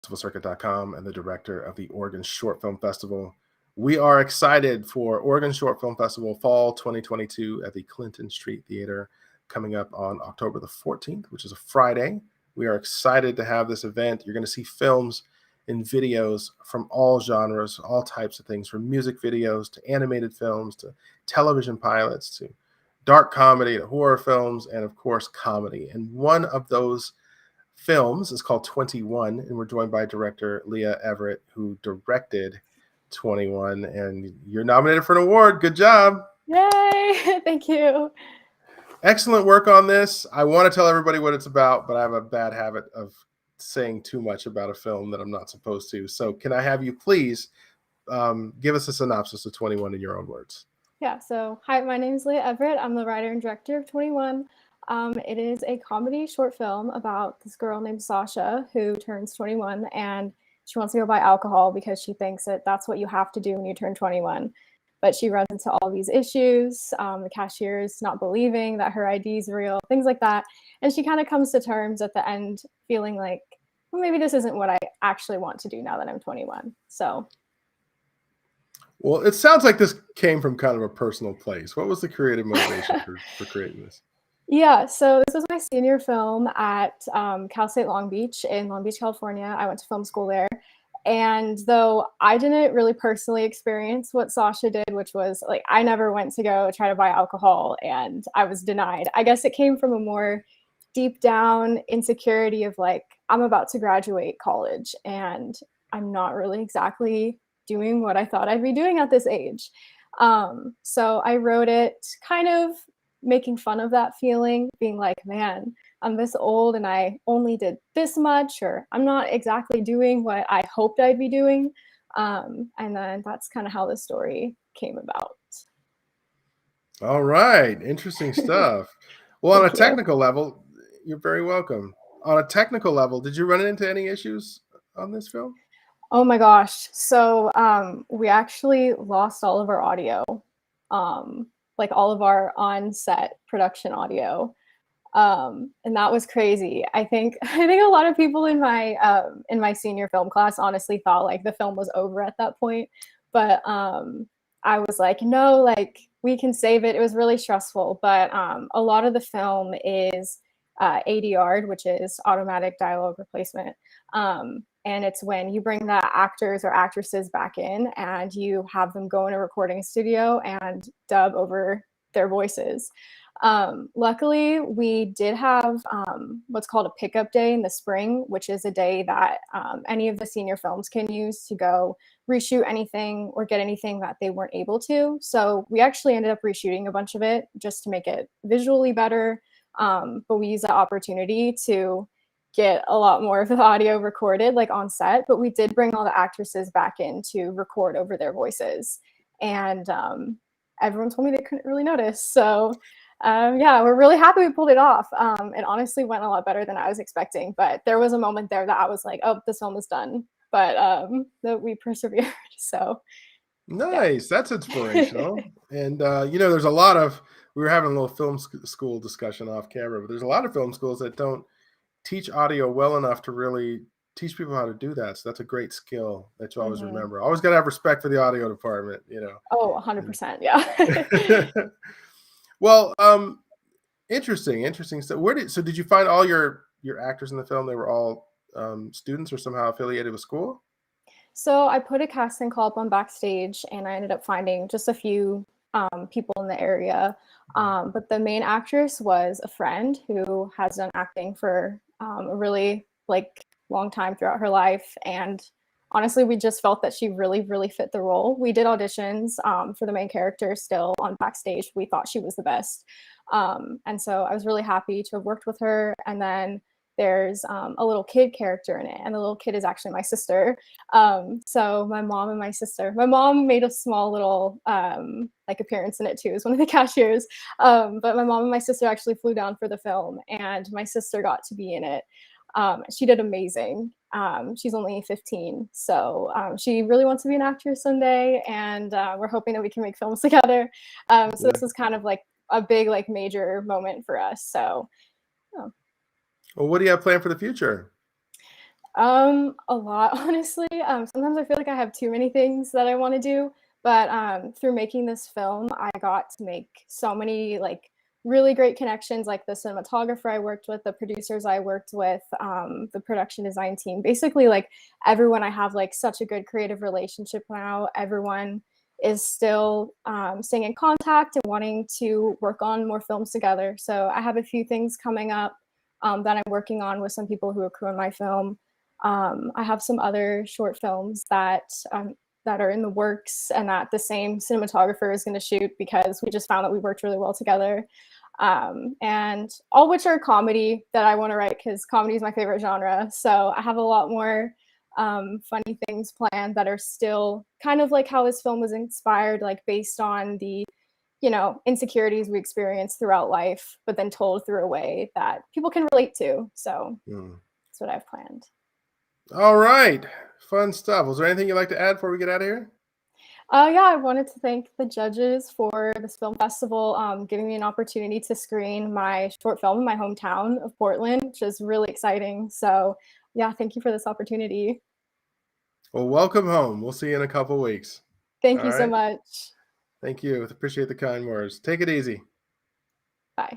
festivalcircuit.com and the director of the Oregon Short Film Festival. We are excited for Oregon Short Film Festival Fall 2022 at the Clinton Street Theater coming up on October the 14th, which is a Friday. We are excited to have this event. You're going to see films and videos from all genres, all types of things, from music videos to animated films to television pilots to dark comedy to horror films and, of course, comedy. And one of those films is called 21, and we're joined by director Leia Everett, who directed 21, and you're nominated for an award. Good job. Yay. Thank you. Excellent work on this. I want to tell everybody what it's about, but I have a bad habit of saying too much about a film that I'm not supposed to. So can I have you please give us a synopsis of 21 in your own words? Yeah, so hi, my name is Leia Everett. I'm the writer and director of 21. It is a comedy short film about this girl named Sasha who turns 21, and she wants to go buy alcohol because she thinks that that's what you have to do when you turn 21. But she runs into all these issues, the cashier is not believing that her ID is real, things like that. And she kind of comes to terms at the end feeling like, well, maybe this isn't what I actually want to do now that I'm 21. So. Well, it sounds like this came from kind of a personal place. What was the creative motivation for creating this? Yeah, so this was my senior film at Cal State Long Beach in Long Beach, California. I went to film school there. And though I didn't really personally experience what Sasha did, which was like, I never went to go try to buy alcohol and I was denied. I guess it came from a more deep down insecurity of like, I'm about to graduate college and I'm not really exactly doing what I thought I'd be doing at this age. So I wrote it kind of making fun of that feeling, being like, man, I'm this old and I only did this much, or I'm not exactly doing what I hoped I'd be doing. And then that's kind of how the story came about. All right. Interesting stuff. Well, on a technical level, you're very welcome. On a technical level, did you run into any issues on this film? Oh my gosh. So we actually lost all of our audio, like all of our on-set production audio. And that was crazy. I think a lot of people in my senior film class honestly thought like the film was over at that point. But I was like, no, like we can save it. It was really stressful. But a lot of the film is ADR, which is automatic dialogue replacement. And it's when you bring the actors or actresses back in and you have them go in a recording studio and dub over their voices. Luckily, we did have what's called a pickup day in the spring, which is a day that any of the senior films can use to go reshoot anything or get anything that they weren't able to. So we actually ended up reshooting a bunch of it just to make it visually better. But we used that opportunity to get a lot more of the audio recorded like on set, but we did bring all the actresses back in to record over their voices. And everyone told me they couldn't really notice. So yeah, we're really happy we pulled it off. It honestly went a lot better than I was expecting, but there was a moment there that I was like, oh, this film is done. But that we persevered. So nice. Yeah. That's inspirational. And there's a lot of, we were having a little film school discussion off camera, but there's a lot of film schools that don't teach audio well enough to really teach people how to do that. So that's a great skill that you always remember. Always got to have respect for the audio department, Oh, 100%. Yeah. Well, interesting stuff. So did you find all your actors in the film? They were all students or somehow affiliated with school? So I put a casting call up on Backstage and I ended up finding just a few people in the area. But the main actress was a friend who has done acting for a really long time throughout her life. And honestly, we just felt that she really, really fit the role. We did auditions for the main character still on Backstage. We thought she was the best. And so I was really happy to have worked with her. And then there's a little kid character in it, and the little kid is actually my sister. So my mom made a small little appearance in it too, as one of the cashiers. But my mom and my sister actually flew down for the film, and my sister got to be in it. She did amazing. She's only 15, so she really wants to be an actress someday, and we're hoping that we can make films together. So this was kind of like a big major moment for us. So. Well, what do you have planned for the future? A lot, honestly. Sometimes I feel like I have too many things that I want to do, but through making this film, I got to make so many like really great connections, like the cinematographer I worked with, the producers I worked with, the production design team. Basically, like everyone I have like such a good creative relationship now. Everyone is still staying in contact and wanting to work on more films together. So I have a few things coming up that I'm working on with some people who are crew on my film. I have some other short films that are in the works and that the same cinematographer is going to shoot because we just found that we worked really well together. And all which are comedy that I want to write because comedy is my favorite genre. So I have a lot more funny things planned that are still kind of like how this film was inspired, like based on the insecurities we experience throughout life, but then told through a way that people can relate to. So that's what I've planned. All right. Fun stuff. Was there anything you'd like to add before we get out of here? Yeah, I wanted to thank the judges for this film festival, giving me an opportunity to screen my short film in my hometown of Portland, which is really exciting. So, yeah, thank you for this opportunity. Well, welcome home. We'll see you in a couple weeks. Thank All you so right. much. Thank you. Appreciate the kind words. Take it easy.